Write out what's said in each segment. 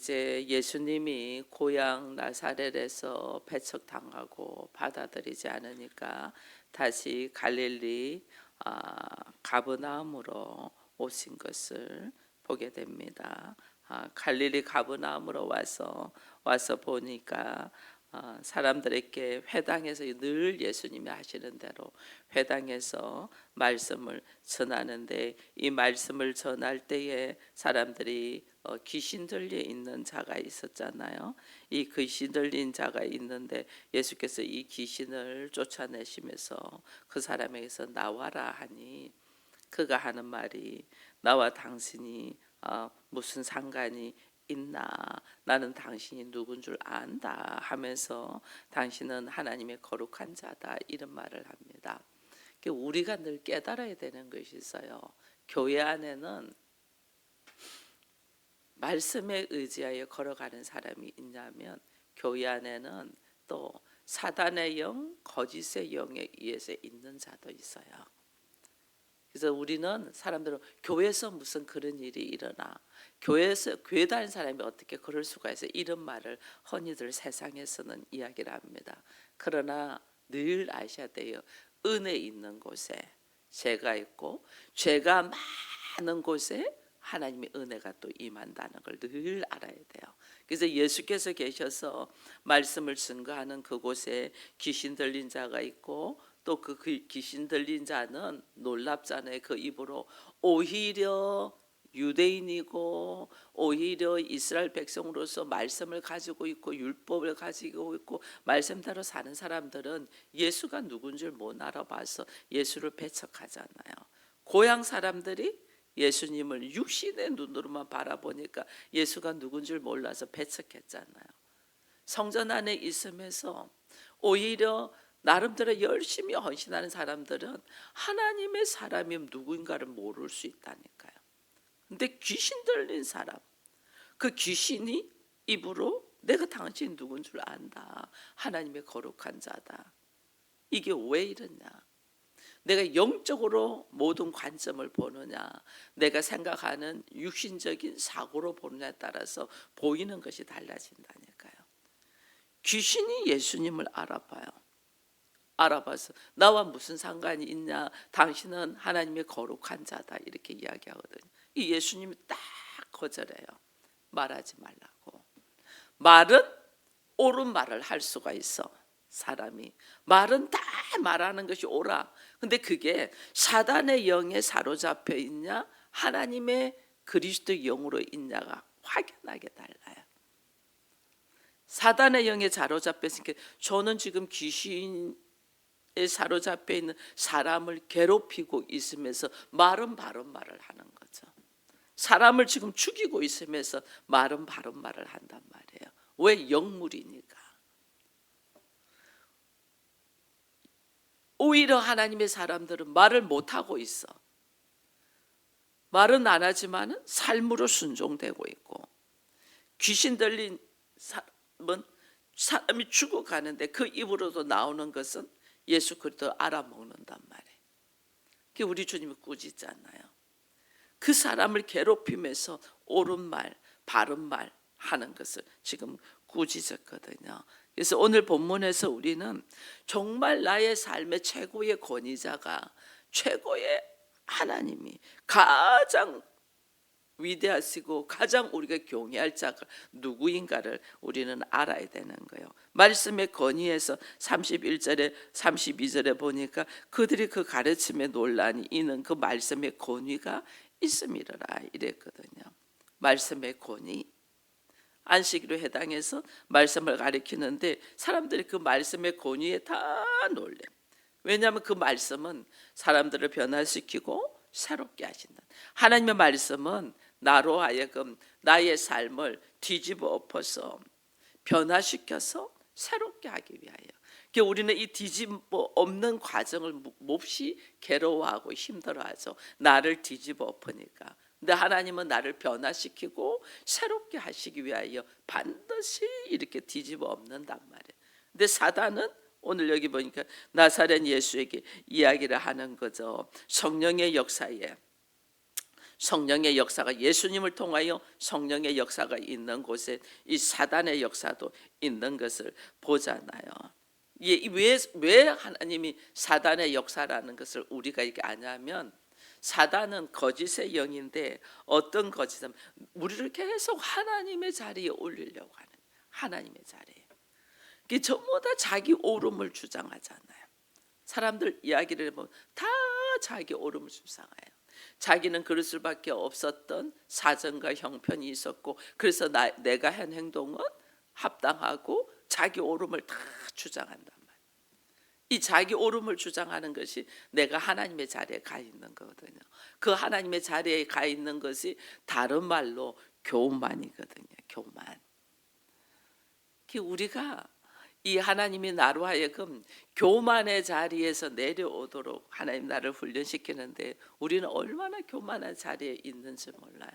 이제 예수님이 고향 나사렛에서 배척당하고 받아들이지 않으니까 다시 갈릴리 가버나움으로 오신 것을 보게 됩니다. 갈릴리 가버나움으로 와서 보니까 사람들에게 회당에서 늘 예수님이 하시는 대로 회당에서 말씀을 전하는데, 이 말씀을 전할 때에 사람들이 귀신 들려 있는 자가 있었잖아요. 이 귀신 들린 자가 있는데 예수께서 이 귀신을 쫓아내시면서 그 사람에게서 나와라 하니, 그가 하는 말이 나와 당신이 무슨 상관이 있나, 나는 당신이 누군 줄 안다 하면서 당신은 하나님의 거룩한 자다, 이런 말을 합니다. 우리가 늘 깨달아야 되는 것이 있어요. 교회 안에는 말씀에 의지하여 걸어가는 사람이 있냐면, 교회 안에는 또 사단의 영, 거짓의 영에 의해서 있는 자도 있어요. 그래서 우리는 사람들은 교회에서 무슨 그런 일이 일어나, 교회 다니는 사람이 어떻게 그럴 수가 있어, 이런 말을 흔히들 세상에서는 이야기를 합니다. 그러나 늘 아셔야 돼요. 은혜 있는 곳에 죄가 있고, 죄가 많은 곳에 하나님의 은혜가 또 임한다는 걸 늘 알아야 돼요. 그래서 예수께서 계셔서 말씀을 증거하는 그곳에 귀신 들린 자가 있고, 또 그 귀신 들린 자는 놀랍잖아요. 그 입으로 오히려 유대인이고 오히려 이스라엘 백성으로서 말씀을 가지고 있고 율법을 가지고 있고 말씀대로 사는 사람들은 예수가 누군 줄 못 알아봐서 예수를 배척하잖아요. 고향 사람들이 예수님을 육신의 눈으로만 바라보니까 예수가 누군 줄 몰라서 배척했잖아요. 성전 안에 있으면서 오히려 나름대로 열심히 헌신하는 사람들은 하나님의 사람이 누구인가를 모를 수 있다니까요. 근데 귀신 들린 사람, 그 귀신이 입으로 내가 당신 누군 줄 안다, 하나님의 거룩한 자다. 이게 왜 이러냐? 내가 영적으로 모든 관점을 보느냐, 내가 생각하는 육신적인 사고로 보느냐에 따라서 보이는 것이 달라진다니까요. 귀신이 예수님을 알아봐서 나와 무슨 상관이 있냐, 당신은 하나님의 거룩한 자다, 이렇게 이야기하거든요. 이 예수님이 딱 거절해요. 말하지 말라고. 말은 옳은 말을 할 수가 있어. 사람이 말은 다 말하는 것이 옳아. 근데 그게 사단의 영에 사로잡혀 있냐, 하나님의 그리스도의 영으로 있냐가 확연하게 달라요. 사단의 영에 사로잡혀 있으니까, 저는 지금 귀신에 사로잡혀 있는 사람을 괴롭히고 있으면서 말은 바른 말을 하는 거죠. 사람을 지금 죽이고 있으면서 말은 바른 말을 한단 말이에요. 왜? 영물이니까. 오히려 하나님의 사람들은 말을 못하고 있어. 말은 안 하지만 삶으로 순종되고 있고, 귀신 들린 사람은 사람이 죽어가는데 그 입으로도 나오는 것은 예수 그리스도 알아먹는단 말이에요. 그게 우리 주님이 꾸짖잖아요. 그 사람을 괴롭히면서 옳은 말, 바른 말 하는 것을 지금 꾸짖었거든요. 그래서 오늘 본문에서 우리는 정말 나의 삶의 최고의 권위자가, 최고의 하나님이 가장 위대하시고 가장 우리가 경외할 자가 누구인가를 우리는 알아야 되는 거예요. 말씀의 권위에서 31절에 32절에 보니까 그들이 그 가르침에 논란이 있는 그 말씀의 권위가 있음이라 이랬거든요. 말씀의 권위, 안식일에 해당해서 말씀을 가리키는데 사람들이 그 말씀의 권위에 다 놀래. 왜냐하면 그 말씀은 사람들을 변화시키고 새롭게 하신다. 하나님의 말씀은 나로 하여금 나의 삶을 뒤집어 엎어서 변화시켜서 새롭게 하기 위하여. 우리는 이 뒤집어 엎는 과정을 몹시 괴로워하고 힘들어하죠. 나를 뒤집어 엎으니까. 근데 하나님은 나를 변화시키고 새롭게 하시기 위하여 반드시 이렇게 뒤집어 엎는단 말이에요. 근데 사단은 오늘 여기 보니까 나사렛 예수에게 이야기를 하는 거죠. 성령의 역사에 성령의 역사가 예수님을 통하여 성령의 역사가 있는 곳에 이 사단의 역사도 있는 것을 보잖아요. 왜 하나님이 사단의 역사라는 것을 우리가 이게 아냐면 사단은 거짓의 영인데 어떤 거짓은 우리를 계속 하나님의 자리에 올리려고 하는 하나님의 자리에. 이게 전부 다 자기 옳음을 주장하잖아요. 사람들 이야기를 해보면 다 자기 옳음을 주장해요. 자기는 그럴 수밖에 없었던 사정과 형편이 있었고 그래서 내가 한 행동은 합당하고 자기 옳음을 다 주장한단 말이에요. 이 자기 옳음을 주장하는 것이 내가 하나님의 자리에 가 있는 거거든요. 그 하나님의 자리에 가 있는 것이 다른 말로 교만이거든요. 교만. 우리가 이 하나님이 나로 하여금 교만의 자리에서 내려오도록 하나님 나를 훈련시키는데 우리는 얼마나 교만한 자리에 있는지 몰라요.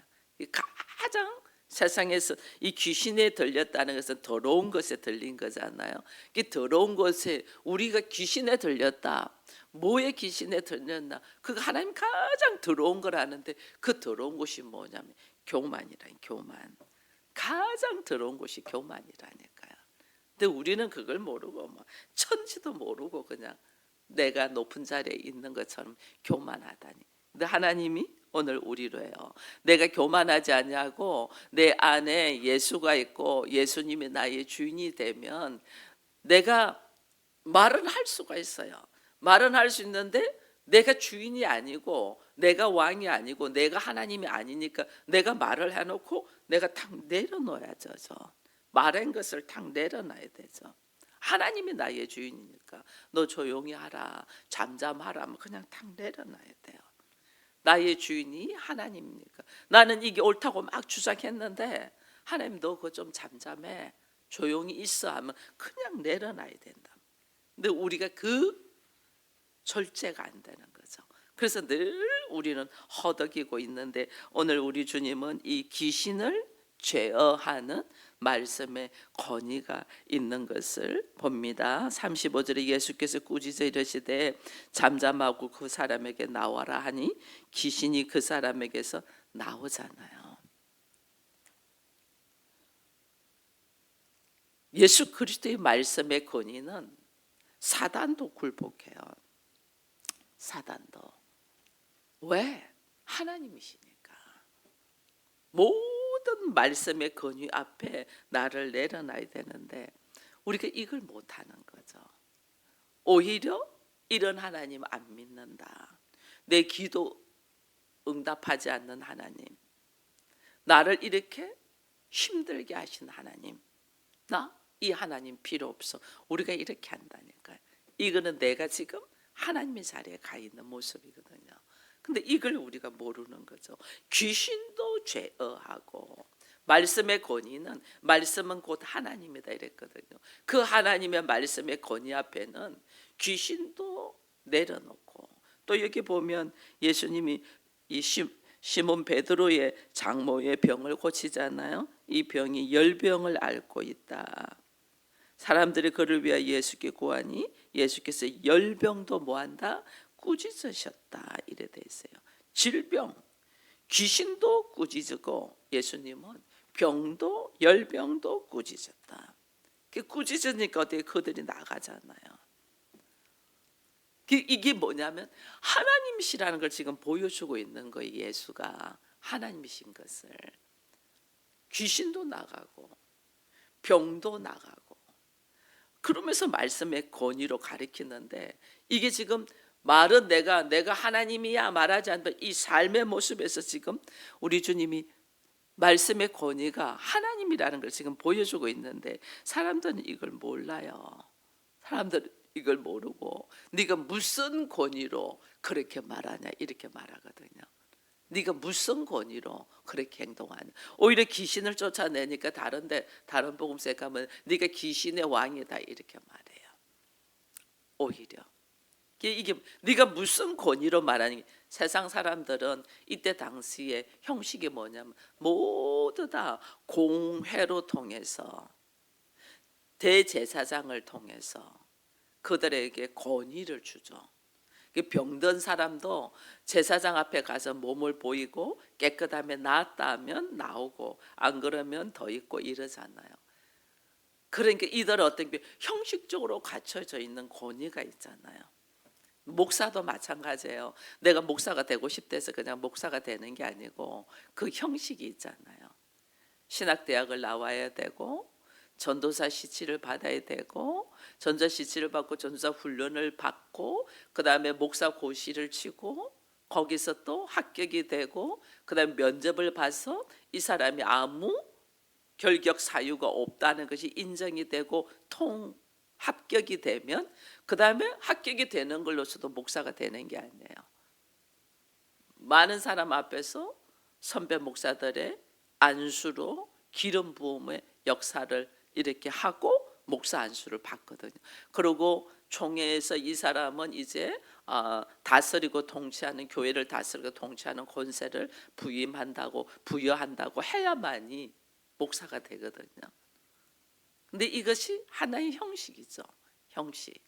가장 세상에서 이 귀신에 들렸다는 것은 더러운 것에 들린 거잖아요. 이 더러운 것에 우리가 귀신에 들렸다. 뭐에 귀신에 들렸나? 그거 하나님 가장 더러운 거라는데 그 더러운 것이 뭐냐면 교만이라니. 교만. 가장 더러운 것이 교만이라니까요. 근데 우리는 그걸 모르고 뭐 천지도 모르고 그냥 내가 높은 자리에 있는 것처럼 교만하다니. 근데 하나님이 오늘 우리로 해요. 내가 교만하지 않냐고 내 안에 예수가 있고 예수님이 나의 주인이 되면 내가 말은 할 수가 있어요. 말은 할 수 있는데 내가 주인이 아니고 내가 왕이 아니고 내가 하나님이 아니니까 내가 말을 해놓고 내가 탁 내려놓아야죠. 말한 것을 탁 내려놔야 되죠. 하나님이 나의 주인이니까 너 조용히 하라, 잠잠하라 하면 그냥 탁 내려놔야 돼요. 나의 주인이 하나님이니까 나는 이게 옳다고 막 주장했는데 하나님 너 그거 좀 잠잠해, 조용히 있어 하면 그냥 내려놔야 된다. 근데 우리가 그 절제가 안 되는 거죠. 그래서 늘 우리는 허덕이고 있는데 오늘 우리 주님은 이 귀신을 제어하는 말씀의 권위가 있는 것을 봅니다. 35절에 예수께서 꾸짖어 이르시되 잠잠하고 그 사람에게 나와라 하니 귀신이 그 사람에게서 나오잖아요. 예수 그리스도의 말씀의 권위는 사단도 굴복해요. 사단도. 왜? 하나님이시니까. 모든 말씀의 권위 앞에 나를 내려놔야 되는데 우리가 이걸 못하는 거죠. 오히려 이런 하나님 안 믿는다. 내 기도 응답하지 않는 하나님, 나를 이렇게 힘들게 하신 하나님, 나 이 하나님 필요 없어. 우리가 이렇게 한다니까요. 이거는 내가 지금 하나님의 자리에 가 있는 모습이거든요. 근데 이걸 우리가 모르는 거죠. 귀신도 제어하고 말씀의 권위는 말씀은 곧 하나님이다 이랬거든요. 그 하나님의 말씀의 권위 앞에는 귀신도 내려놓고 또 여기 보면 예수님이 이 시몬 베드로의 장모의 병을 고치잖아요. 이 병이 열병을 앓고 있다. 사람들이 그를 위하여 예수께 구하니 예수께서 열병도 뭐한다? 꾸짖으셨다 이래 돼 있어요. 질병, 귀신도 꾸짖고 예수님은 병도 열병도 꾸짖었다. 꾸짖으니까 어떻게 그들이 나가잖아요. 이게 뭐냐면 하나님이시라는 걸 지금 보여주고 있는 거예요. 예수가 하나님이신 것을. 귀신도 나가고 병도 나가고 그러면서 말씀의 권위로 가리키는데 이게 지금 말은 내가 하나님이야 말하지 않는 이 삶의 모습에서 지금 우리 주님이 말씀의 권위가 하나님이라는 걸 지금 보여주고 있는데 사람들은 이걸 몰라요. 사람들은 이걸 모르고 네가 무슨 권위로 그렇게 말하냐 이렇게 말하거든요. 네가 무슨 권위로 그렇게 행동하냐. 오히려 귀신을 쫓아내니까 다른 복음서에 가면 네가 귀신의 왕이다 이렇게 말해요. 오히려 이게 네가 무슨 권위로 말하니. 세상 사람들은 이때 당시에 형식이 뭐냐면 모두 다 공회로 통해서 대제사장을 통해서 그들에게 권위를 주죠. 그 병든 사람도 제사장 앞에 가서 몸을 보이고 깨끗하며 나았다 하면 나오고 안 그러면 더 있고 이러잖아요. 그러니까 이들은 어떤 게 형식적으로 갖춰져 있는 권위가 있잖아요. 목사도 마찬가지예요. 내가 목사가 되고 싶대서 그냥 목사가 되는 게 아니고 그 형식이 있잖아요. 신학대학을 나와야 되고 전도사 시치를 받아야 되고 전도사 시치를 받고 전도사 훈련을 받고 그 다음에 목사 고시를 치고 거기서 또 합격이 되고 그 다음에 면접을 봐서 이 사람이 아무 결격 사유가 없다는 것이 인정이 되고 합격이 되면 그 다음에 합격이 되는 걸로서도 목사가 되는 게 아니에요. 많은 사람 앞에서 선배 목사들의 안수로 기름 부음의 역사를 이렇게 하고 목사 안수를 받거든요. 그리고 총회에서 이 사람은 이제 다스리고 통치하는 교회를 다스리고 통치하는 권세를 부여한다고 해야만이 목사가 되거든요. 근데 이것이 하나의 형식이죠. 형식.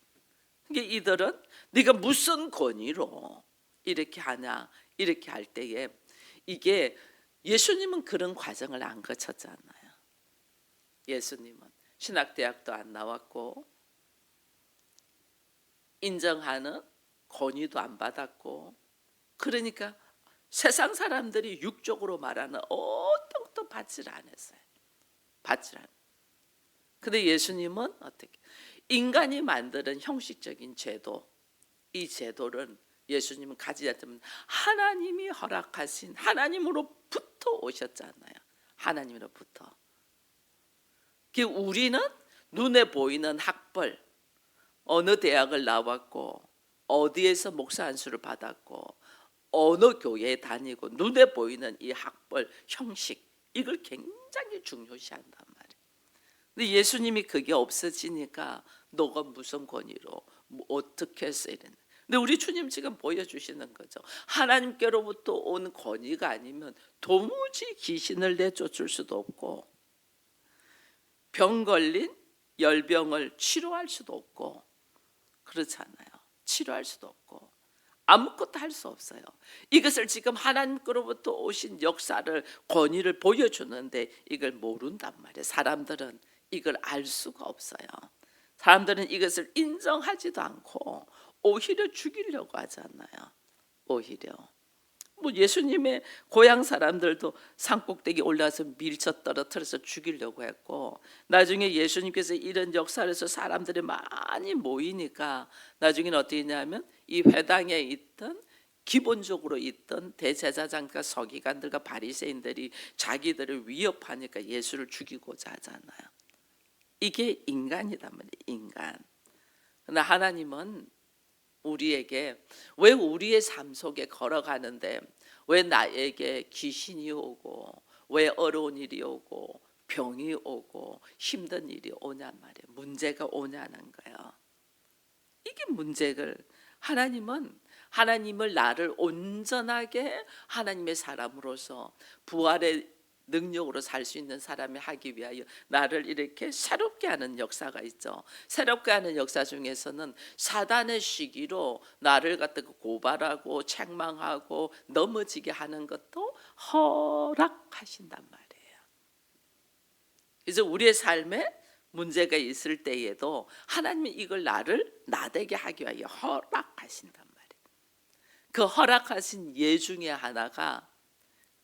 그러니까 이들은 네가 무슨 권위로 이렇게 하냐 이렇게 할 때에 이게 예수님은 그런 과정을 안 거쳤잖아요. 예수님은 신학대학도 안 나왔고 인정하는 권위도 안 받았고 그러니까 세상 사람들이 육적으로 말하는 어떤 것도 받질 않았어요. 받질 않았어요. 근데 예수님은 어떻게 인간이 만드는 형식적인 제도 이 제도를 예수님은 가지지 않으면 하나님이 허락하신 하나님으로부터 오셨잖아요. 하나님으로부터. 우리는 눈에 보이는 학벌 어느 대학을 나왔고 어디에서 목사 안수를 받았고 어느 교회에 다니고 눈에 보이는 이 학벌 형식 이걸 굉장히 중요시한단 말이에요. 근데 예수님이 그게 없어지니까 너가 무슨 권위로 어떻게 해서 이랬나. 근데 우리 주님 지금 보여주시는 거죠. 하나님께로부터 온 권위가 아니면 도무지 귀신을 내쫓을 수도 없고 병 걸린 열병을 치료할 수도 없고 그렇잖아요. 치료할 수도 없고 아무것도 할 수 없어요. 이것을 지금 하나님께로부터 오신 역사를 권위를 보여주는데 이걸 모른단 말이에요. 사람들은 이걸 알 수가 없어요. 사람들은 이것을 인정하지도 않고 오히려 죽이려고 하잖아요. 오히려 예수님의 고향 사람들도 산꼭대기 올라서 밀쳐 떨어뜨려서 죽이려고 했고 나중에 예수님께서 이런 역사에서 사람들이 많이 모이니까 나중에는 어떻게 했냐면 이 회당에 있던 기본적으로 있던 대제사장과 서기관들과 바리새인들이 자기들을 위협하니까 예수를 죽이고자 하잖아요. 이게 인간이란 말이에요. 인간. 그러나 하나님은 우리에게 왜 우리의 삶 속에 걸어가는데 왜 나에게 귀신이 오고 왜 어려운 일이 오고 병이 오고 힘든 일이 오냔 말이에요. 문제가 오냐는 거예요. 이게 문제를 하나님을 나를 온전하게 하나님의 사람으로서 부활의 능력으로 살 수 있는 사람이 하기 위하여 나를 이렇게 새롭게 하는 역사가 있죠. 새롭게 하는 역사 중에서는 사단의 시기로 나를 갖다가 고발하고 책망하고 넘어지게 하는 것도 허락하신단 말이에요. 그래서 우리의 삶에 문제가 있을 때에도 하나님이 이걸 나를 나되게 하기 위하여 허락하신단 말이에요. 그 허락하신 예 중에 하나가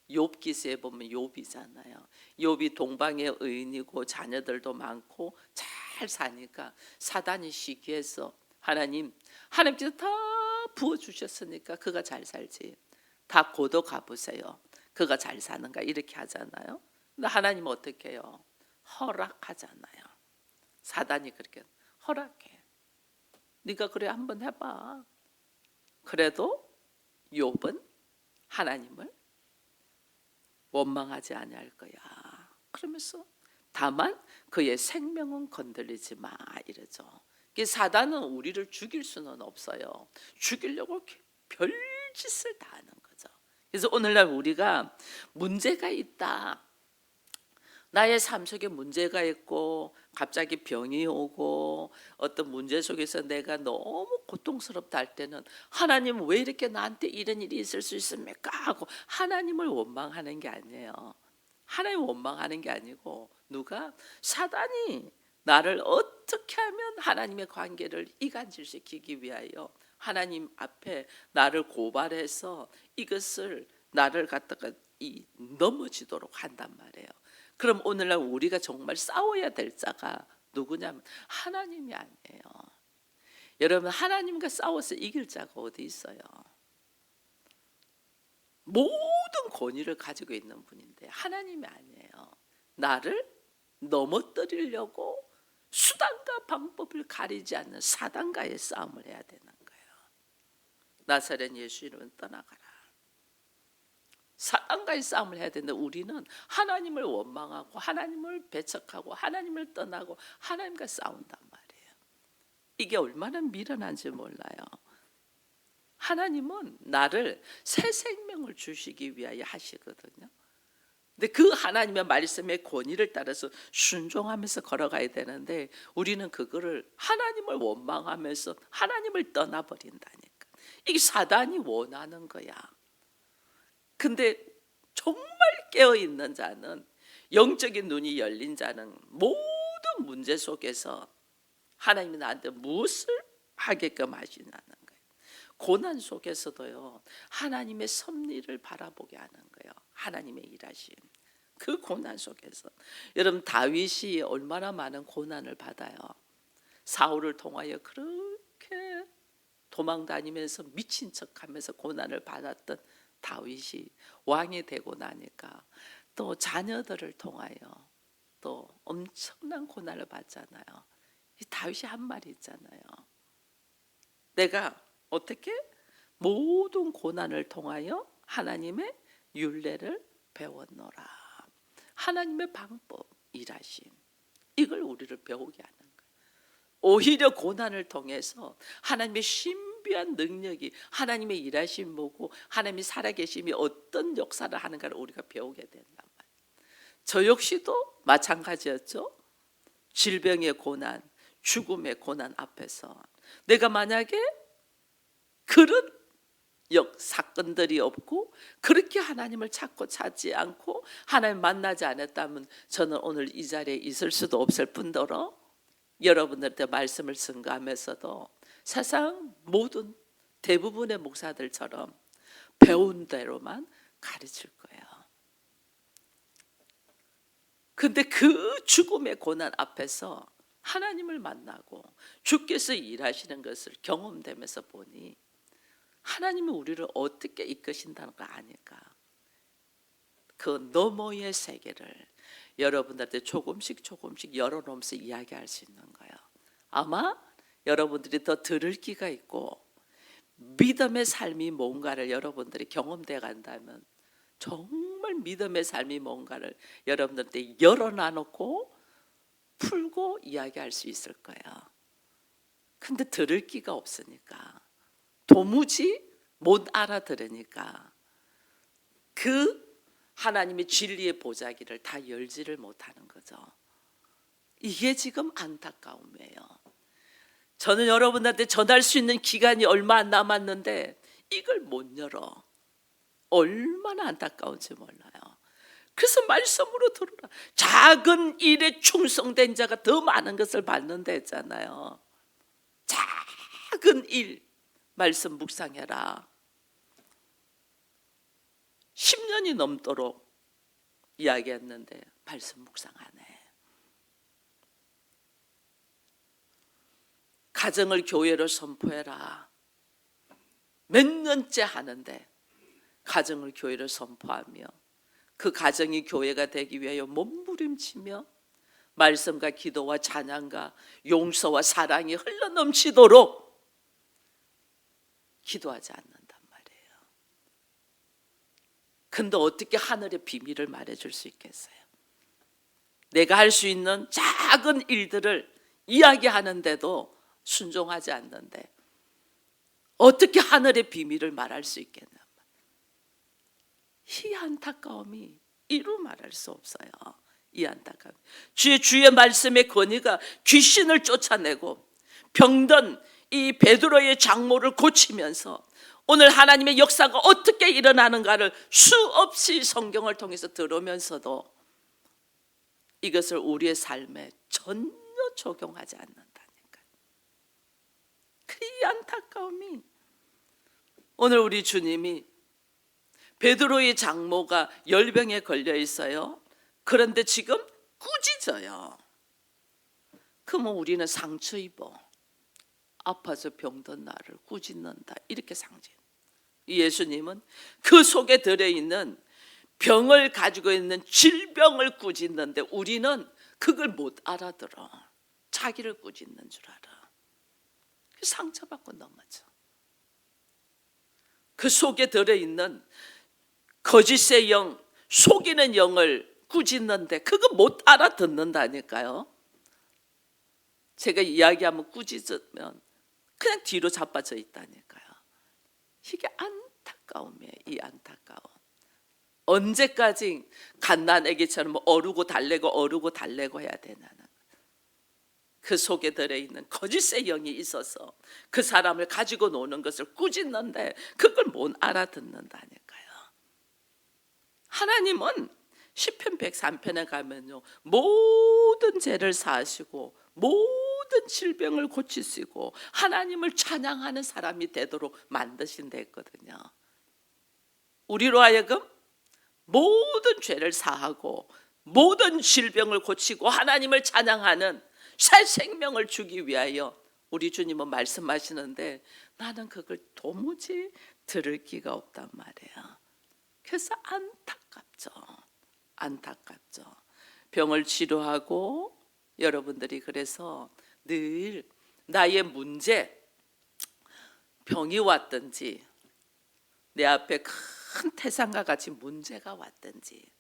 욥기서에 보면 욥이잖아요. 욥이 동방의 의인이고 자녀들도 많고 잘 사니까 사단이 시기해서 하나님께서 다 부어주셨으니까 그가 잘 살지. 다 고도 가보세요. 그가 잘 사는가 이렇게 하잖아요. 근데 하나님은 어떻게 해요? 허락하잖아요. 사단이 그렇게 허락해. 네가 그래 한번 해봐. 그래도 욥은 하나님을 원망하지 아니할 거야. 그러면서 다만 그의 생명은 건들리지 마 이러죠. 사단은 우리를 죽일 수는 없어요. 죽이려고 별짓을 다 하는 거죠. 그래서 오늘날 우리가 문제가 있다. 나의 삶 속에 문제가 있고 갑자기 병이 오고 어떤 문제 속에서 내가 너무 고통스럽다 할 때는 하나님 왜 이렇게 나한테 이런 일이 있을 수 있습니까? 하고 하나님을 원망하는 게 아니에요. 하나님 원망하는 게 아니고 누가 사단이 나를 어떻게 하면 하나님의 관계를 이간질시키기 위하여 하나님 앞에 나를 고발해서 이것을 나를 갖다가 넘어지도록 한단 말이에요. 그럼 오늘날 우리가 정말 싸워야 될 자가 누구냐면 하나님이 아니에요. 여러분, 하나님과 싸워서 이길 자가 어디 있어요? 모든 권위를 가지고 있는 분인데 하나님이 아니에요. 나를 넘어뜨리려고 수단과 방법을 가리지 않는 사단과의 싸움을 해야 되는 거예요. 나사렛 예수 이름은 떠나가라. 사단과의 싸움을 해야 되는데 우리는 하나님을 원망하고 하나님을 배척하고 하나님을 떠나고 하나님과 싸운단 말이에요. 이게 얼마나 미련한지 몰라요. 하나님은 나를 새 생명을 주시기 위하여 하시거든요. 근데 그 하나님의 말씀의 권위를 따라서 순종하면서 걸어가야 되는데 우리는 그거를 하나님을 원망하면서 하나님을 떠나버린다니까. 이게 사단이 원하는 거야. 근데 정말 깨어있는 자는, 영적인 눈이 열린 자는 모든 문제 속에서 하나님이 나한테 무엇을 하게끔 하시냐는 거예요. 고난 속에서도요, 하나님의 섭리를 바라보게 하는 거예요. 하나님의 일하심. 그 고난 속에서 여러분, 다윗이 얼마나 많은 고난을 받아요. 사울을 통하여 그렇게 도망다니면서 미친 척하면서 고난을 받았던 다윗이 왕이 되고 나니까 또 자녀들을 통하여 또 엄청난 고난을 받잖아요. 이 다윗이 한 말이 있잖아요. 내가 어떻게 모든 고난을 통하여 하나님의 율례를 배웠노라. 하나님의 방법, 일하심, 이걸 우리를 배우게 하는 거예요. 오히려 고난을 통해서 하나님의 신비한 능력이, 하나님의 일하심 보고 하나님이 살아계심이 어떤 역사를 하는가를 우리가 배우게 된단 말이에요. 저 역시도 마찬가지였죠. 질병의 고난, 죽음의 고난 앞에서 내가 만약에 그런 사건들이 없고 그렇게 하나님을 찾지 않고 하나님 만나지 않았다면 저는 오늘 이 자리에 있을 수도 없을 뿐더러 여러분들한테 말씀을 증거하면서도 세상 모든 대부분의 목사들처럼 배운 대로만 가르칠 거예요. 근데 그 죽음의 고난 앞에서 하나님을 만나고 주께서 일하시는 것을 경험되면서 보니 하나님이 우리를 어떻게 이끄신다는 거 아니까 그 너머의 세계를 여러분들한테 조금씩 열어놓으면서 이야기할 수 있는 거예요. 아마 여러분들이 더 들을 기가 있고 믿음의 삶이 뭔가를 여러분들이 경험돼 간다면 정말 믿음의 삶이 뭔가를 여러분들한테 열어놔놓고 풀고 이야기할 수 있을 거예요. 근데 들을 기가 없으니까 도무지 못 알아들으니까 그 하나님의 진리의 보자기를 다 열지를 못하는 거죠. 이게 지금 안타까움이에요. 저는 여러분한테 전할 수 있는 기간이 얼마 안 남았는데 이걸 못 열어. 얼마나 안타까운지 몰라요. 그래서 말씀으로 들으라. 작은 일에 충성된 자가 더 많은 것을 받는다 했잖아요. 작은 일 말씀 묵상해라. 10년이 넘도록 이야기했는데 말씀 묵상 안 해. 가정을 교회로 선포해라. 몇 년째 하는데 가정을 교회로 선포하며 그 가정이 교회가 되기 위하여 몸부림치며 말씀과 기도와 찬양과 용서와 사랑이 흘러넘치도록 기도하지 않는단 말이에요. 근데 어떻게 하늘의 비밀을 말해줄 수 있겠어요? 내가 할 수 있는 작은 일들을 이야기하는데도 순종하지 않는데 어떻게 하늘의 비밀을 말할 수 있겠냐? 이 안타까움이 이루 말할 수 없어요. 이 안타까움. 주의 말씀의 권위가 귀신을 쫓아내고 병든 이 베드로의 장모를 고치면서 오늘 하나님의 역사가 어떻게 일어나는가를 수없이 성경을 통해서 들으면서도 이것을 우리의 삶에 전혀 적용하지 않는다니까. 그 안타까움이 오늘 우리 주님이 베드로의 장모가 열병에 걸려 있어요. 그런데 지금 꾸짖어요. 그러면 우리는 상처 입어 아파서 병든 나를 꾸짖는다 이렇게 상징. 예수님은 그 속에 들어있는 병을 가지고 있는 질병을 꾸짖는데 우리는 그걸 못 알아들어. 자기를 꾸짖는 줄 알아. 상처받고 넘어져. 그 속에 들어있는 거짓의 영, 속이는 영을 꾸짖는데 그거 못 알아듣는다니까요. 제가 이야기하면 꾸짖으면 그냥 뒤로 자빠져 있다니까요. 이게 안타까움이에요. 이 안타까움. 언제까지 갓난아기처럼 어르고 달래고 해야 되나는. 그 속에 들어있는 거짓의 영이 있어서 그 사람을 가지고 노는 것을 꾸짖는데 그걸 못 알아듣는다니까요. 하나님은 시편 103편에 가면요, 모든 죄를 사하시고 모든 질병을 고치시고 하나님을 찬양하는 사람이 되도록 만드신다 했거든요. 우리로 하여금 모든 죄를 사하고 모든 질병을 고치고 하나님을 찬양하는 새 생명을 주기 위하여 우리 주님은 말씀하시는데 나는 그걸 도무지 들을 기가 없단 말이에요. 그래서 안타깝죠. 병을 치료하고 여러분들이 그래서 늘 나의 문제, 병이 왔든지 내 앞에 큰 태산과 같이 문제가 왔든지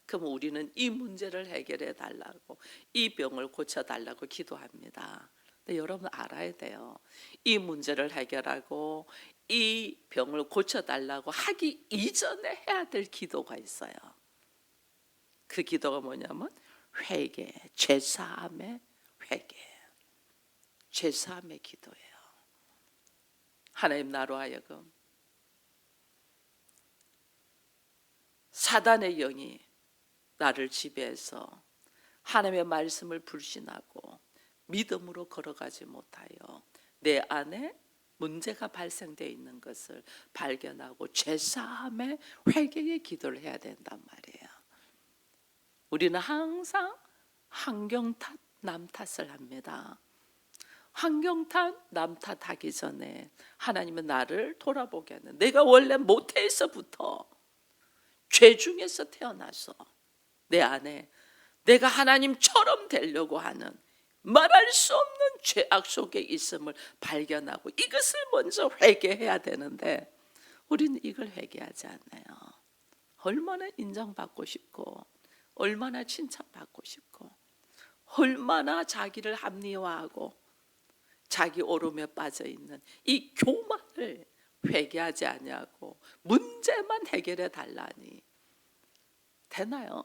그럼 우리는 이 문제를 해결해 달라고 이 병을 고쳐 달라고 기도합니다. 근데 여러분 알아야 돼요. 이 문제를 해결하고 이 병을 고쳐 달라고 하기 이전에 해야 될 기도가 있어요. 그 기도가 뭐냐면 회개, 죄사함의 회개, 죄사함의 기도예요. 하나님 나로 하여금 사단의 영이 나를 지배해서 하나님의 말씀을 불신하고 믿음으로 걸어가지 못하여 내 안에 문제가 발생되어 있는 것을 발견하고 죄사함의 회개의 기도를 해야 된단 말이에요. 우리는 항상 환경 탓, 남 탓을 합니다. 환경 탓, 남 탓하기 전에 하나님은 나를 돌아보게 하는, 내가 원래 모태에서부터 죄 중에서 태어나서 내 안에 내가 하나님처럼 되려고 하는 말할 수 없는 죄악 속에 있음을 발견하고 이것을 먼저 회개해야 되는데 우리는 이걸 회개하지 않아요. 얼마나 인정받고 싶고 얼마나 칭찬받고 싶고 얼마나 자기를 합리화하고 자기 오름에 빠져있는 이 교만을 회개하지 아니하고 문제만 해결해 달라니 되나요?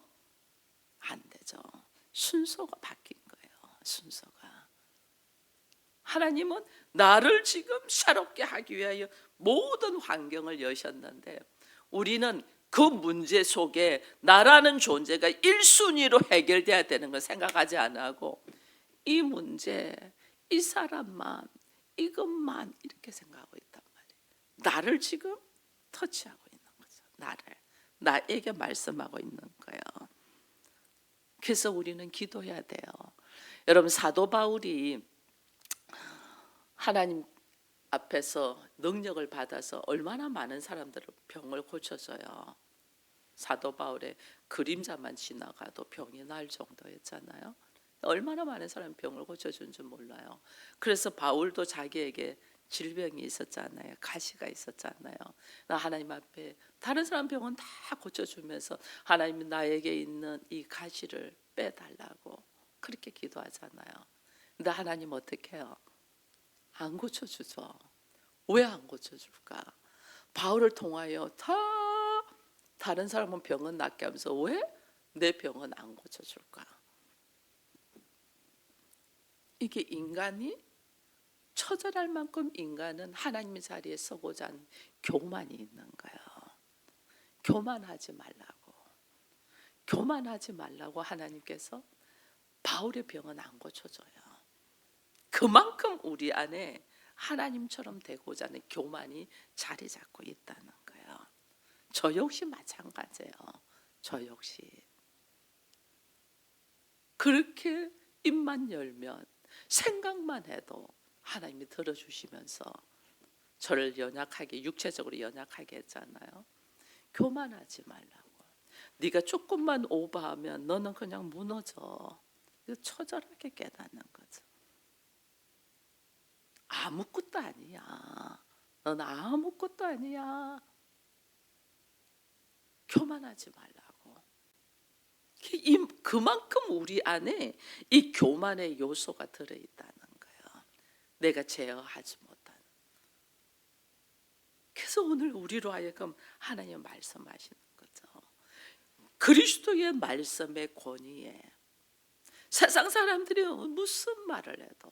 안 되죠. 순서가 바뀐 거예요. 순서가. 하나님은 나를 지금 새롭게 하기 위하여 모든 환경을 여셨는데 우리는 그 문제 속에 나라는 존재가 1순위로 해결돼야 되는 걸 생각하지 않고 이 문제, 이 사람만, 이것만 이렇게 생각하고 있단 말이에요. 나를 지금 터치하고 있는 거죠. 나에게 말씀하고 있는 거예요. 그래서 우리는 기도해야 돼요. 여러분 사도 바울이 하나님 앞에서 능력을 받아서 얼마나 많은 사람들을 병을 고쳐줘요. 사도 바울의 그림자만 지나가도 병이 날 정도였잖아요. 얼마나 많은 사람이 병을 고쳐준 줄 몰라요. 그래서 바울도 자기에게 질병이 있었잖아요. 가시가 있었잖아요. 나 하나님 앞에 다른 사람 병은 다 고쳐주면서 하나님이 나에게 있는 이 가시를 빼달라고 그렇게 기도하잖아요. 근데 하나님 어떻게 해요? 안 고쳐주죠. 왜 안 고쳐줄까? 바울을 통하여 다 다른 사람은 병은 낫게 하면서 왜 내 병은 안 고쳐줄까? 이게 인간이 처절할 만큼 인간은 하나님의 자리에 서고자 하는 교만이 있는 거예요. 교만하지 말라고. 교만하지 말라고 하나님께서 바울의 병은 안 고쳐줘요. 그만큼 우리 안에 하나님처럼 되고자 하는 교만이 자리 잡고 있다는 거예요. 저 역시 마찬가지예요. 저 역시. 그렇게 입만 열면 생각만 해도 하나님이 들어주시면서 저를 연약하게, 육체적으로 연약하게 했잖아요. 교만하지 말라고. 네가 조금만 오버하면 너는 그냥 무너져. 처절하게 깨닫는 거죠. 아무것도 아니야. 넌 아무것도 아니야. 교만하지 말라고. 그만큼 우리 안에 이 교만의 요소가 들어있다는 거예요. 내가 제어하지 못하는. 그래서 오늘 우리로 하여금 하나님 말씀하시는 거죠. 그리스도의 말씀의 권위에 세상 사람들이 무슨 말을 해도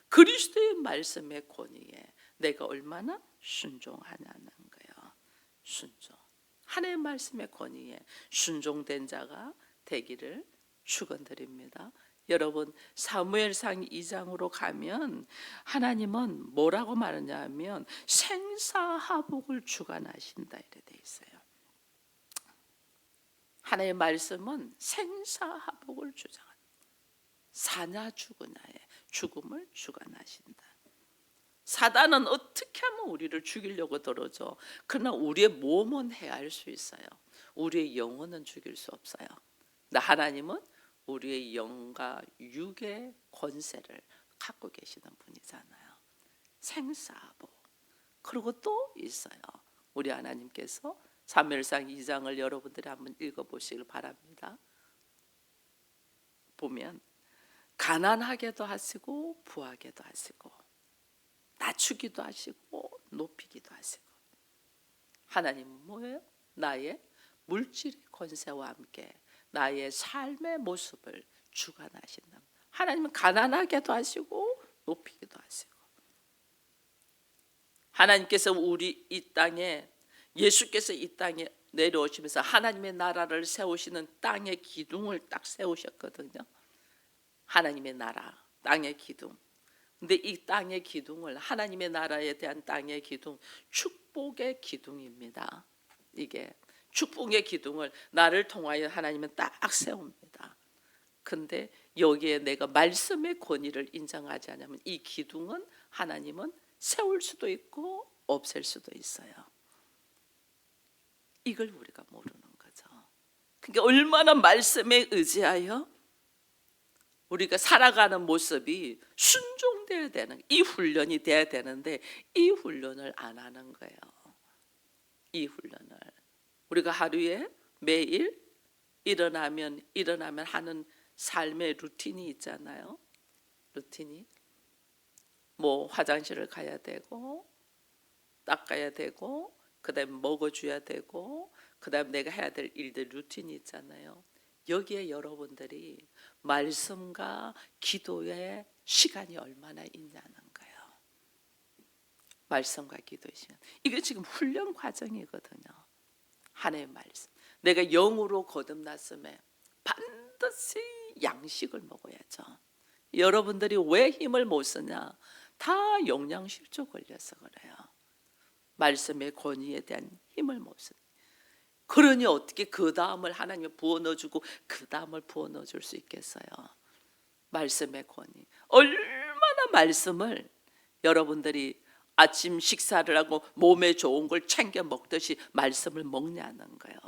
그리스도의 말씀의 권위에 내가 얼마나 순종하냐는 거예요. 순종. 하나님의 말씀의 권위에 순종된 자가 되기를 축원드립니다. 여러분 사무엘상 2장으로 가면 하나님은 뭐라고 말하냐면 생사하복을 주관하신다 이렇게 돼 있어요. 하나님의 말씀은 생사하복을 주장한다. 사냐 죽으냐의 죽음을 주관하신다. 사단은 어떻게 하면 우리를 죽이려고 들어줘. 그러나 우리의 몸은 해할 수 있어요. 우리의 영혼은 죽일 수 없어요. 근데 하나님은 우리의 영과 육의 권세를 갖고 계시는 분이잖아요. 생사하복. 그리고 또 있어요. 우리 하나님께서 사무엘상 2장을 여러분들이 한번 읽어보시길 바랍니다. 보면 가난하게도 하시고 부하게도 하시고 낮추기도 하시고 높이기도 하시고. 하나님은 뭐예요? 나의 물질의 권세와 함께 나의 삶의 모습을 주관하신다. 하나님은 가난하게도 하시고 높이기도 하시고. 하나님께서 우리 이 땅에, 예수께서 이 땅에 내려오시면서 하나님의 나라를 세우시는 땅의 기둥을 딱 세우셨거든요. 하나님의 나라, 땅의 기둥. 근데 이 땅의 기둥을, 하나님의 나라에 대한 땅의 기둥, 축복의 기둥입니다. 이게 축복의 기둥을 나를 통하여 하나님은 딱 세웁니다. 근데 여기에 내가 말씀의 권위를 인정하지 않으면 이 기둥은 하나님은 세울 수도 있고 없앨 수도 있어요. 이걸 우리가 모르는 거죠. 그러니까 얼마나 말씀에 의지하여 우리가 살아가는 모습이 순종돼야 되는, 이 훈련이 돼야 되는데 이 훈련을 안 하는 거예요. 이 훈련을 우리가 하루에 매일 일어나면 하는 삶의 루틴이 있잖아요. 루틴이 뭐 화장실을 가야 되고 닦아야 되고 그다음에 먹어줘야 되고 그다음에 내가 해야 될 일들 루틴이 있잖아요. 여기에 여러분들이 말씀과 기도의 시간이 얼마나 있냐는 거예요. 말씀과 기도의 시간. 이게 지금 훈련 과정이거든요. 하나님의 말씀. 내가 영으로 거듭났음에 반드시 양식을 먹어야죠. 여러분들이 왜 힘을 못 쓰냐? 다 영양실조 걸려서 그래요. 말씀의 권위에 대한 힘을 못 쓰냐. 그러니 어떻게 그 다음을 하나님이 부어 넣어주고 그 다음을 부어 넣어줄 수 있겠어요? 말씀의 권위. 얼마나 말씀을 여러분들이 아침 식사를 하고 몸에 좋은 걸 챙겨 먹듯이 말씀을 먹냐는 거예요.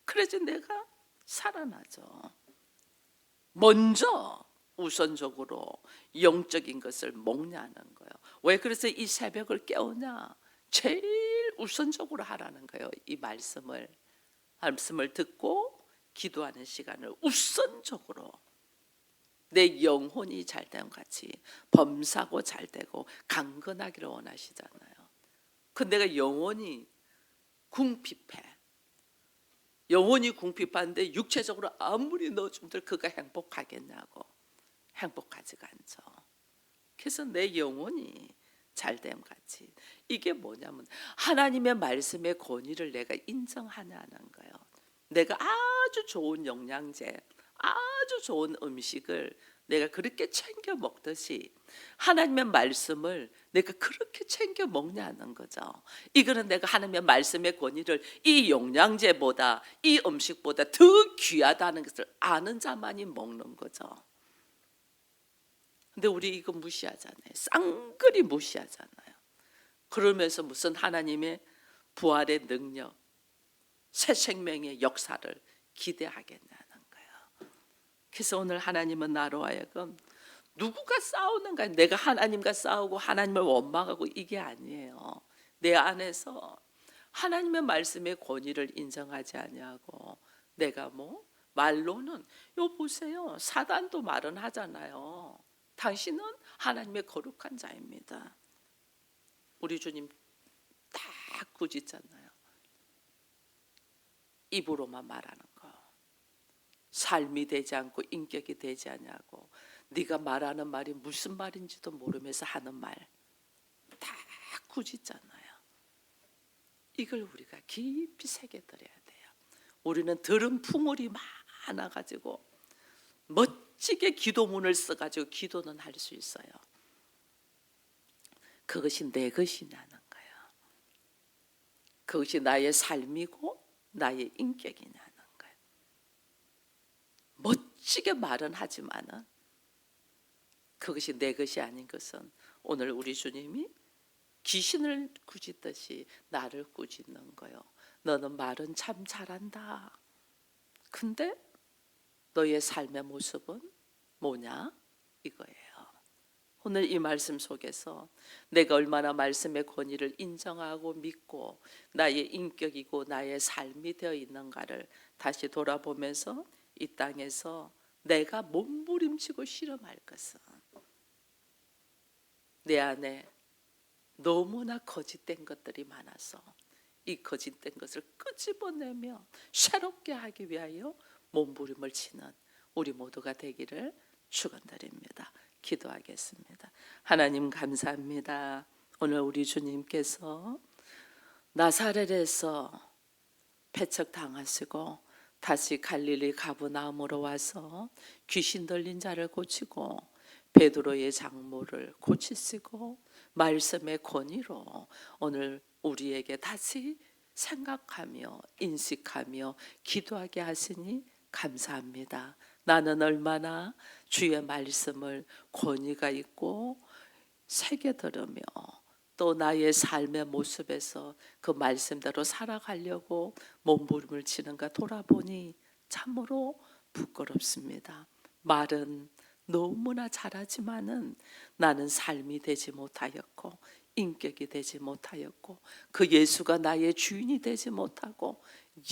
그래서 내가 살아나죠. 먼저 우선적으로 영적인 것을 먹냐는 거예요. 왜 그래서 이 새벽을 깨우냐? 제일 우선적으로 하라는 거예요. 이 말씀을 듣고 기도하는 시간을 우선적으로 내 영혼이 잘되는 같이 범사고 잘되고 강건하기를 원하시잖아요. 근데 내가 영혼이 궁핍해. 영혼이 궁핍한데 육체적으로 아무리 넣어준들 그가 행복하겠냐고. 행복하지가 않죠. 그래서 내 영혼이 잘됨 같이, 이게 뭐냐면 하나님의 말씀의 권위를 내가 인정하냐는 거예요. 내가 아주 좋은 영양제, 아주 좋은 음식을 내가 그렇게 챙겨 먹듯이 하나님의 말씀을 내가 그렇게 챙겨 먹냐는 거죠. 이거는 내가 하나님의 말씀의 권위를 이 영양제보다, 이 음식보다 더 귀하다는 것을 아는 자만이 먹는 거죠. 근데 우리 이거 무시하잖아요. 쌍그리 무시하잖아요. 그러면서 무슨 하나님의 부활의 능력, 새 생명의 역사를 기대하겠냐는 거예요. 그래서 오늘 하나님은 나로 하여금 누구가 싸우는가, 내가 하나님과 싸우고 하나님을 원망하고 이게 아니에요. 내 안에서 하나님의 말씀의 권위를 인정하지 아니하고 내가 뭐 말로는, 요 보세요, 사단도 말은 하잖아요. 당신은 하나님의 거룩한 자입니다. 우리 주님 다 꾸짖잖아요. 입으로만 말하는 거, 삶이 되지 않고 인격이 되지 않냐고, 네가 말하는 말이 무슨 말인지도 모르면서 하는 말 다 꾸짖잖아요. 이걸 우리가 깊이 새겨들어야 돼요. 우리는 들은 풍월이 많아가지고 멋지게 기도문을 써가지고 기도는 할 수 있어요. 그것이 내 것이냐는 거예요. 그것이 나의 삶이고 나의 인격이냐는 거예요. 멋지게 말은 하지만은 그것이 내 것이 아닌 것은 오늘 우리 주님이 귀신을 꾸짖듯이 나를 꾸짖는 거예요. 너는 말은 참 잘한다. 근데 너의 삶의 모습은 뭐냐? 이거예요. 오늘 이 말씀 속에서 내가 얼마나 말씀의 권위를 인정하고 믿고 나의 인격이고 나의 삶이 되어 있는가를 다시 돌아보면서 이 땅에서 내가 몸부림치고 실험할 것은 내 안에 너무나 거짓된 것들이 많아서 이 거짓된 것을 끄집어내며 새롭게 하기 위하여 몸부림을 치는 우리 모두가 되기를 축원드립니다. 기도하겠습니다. 하나님 감사합니다. 오늘 우리 주님께서 나사렛에서 배척당하시고 다시 갈릴리 가버나움으로 와서 귀신 들린 자를 고치고 베드로의 장모를 고치시고 말씀의 권위로 오늘 우리에게 다시 생각하며 인식하며 기도하게 하시니 감사합니다. 나는 얼마나 주의 말씀을 권위가 있고 새겨 들으며 또 나의 삶의 모습에서 그 말씀대로 살아가려고 몸부림을 치는가 돌아보니 참으로 부끄럽습니다. 말은 너무나 잘하지만은 나는 삶이 되지 못하였고 인격이 되지 못하였고 그 예수가 나의 주인이 되지 못하고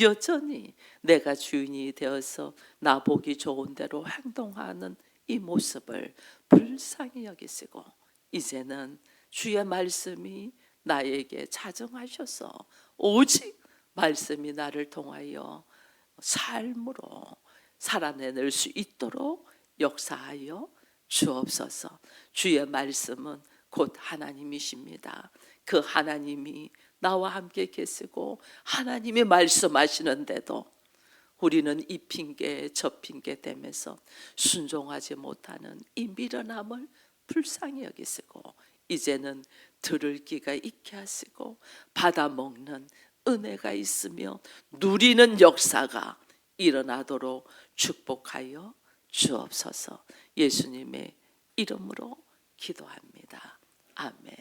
여전히 내가 주인이 되어서 나 보기 좋은 대로 행동하는 이 모습을 불쌍히 여기시고 이제는 주의 말씀이 나에게 자정하셔서 오직 말씀이 나를 통하여 삶으로 살아내낼 수 있도록 역사하여 주옵소서. 주의 말씀은 곧 하나님이십니다. 그 하나님이 나와 함께 계시고 하나님이 말씀하시는데도 우리는 이 핑계 저 핑계 대면서 순종하지 못하는 이 미련함을 불쌍히 여기시고 이제는 들을 귀가 있게 하시고 받아먹는 은혜가 있으며 누리는 역사가 일어나도록 축복하여 주옵소서. 예수님의 이름으로 기도합니다. 아멘.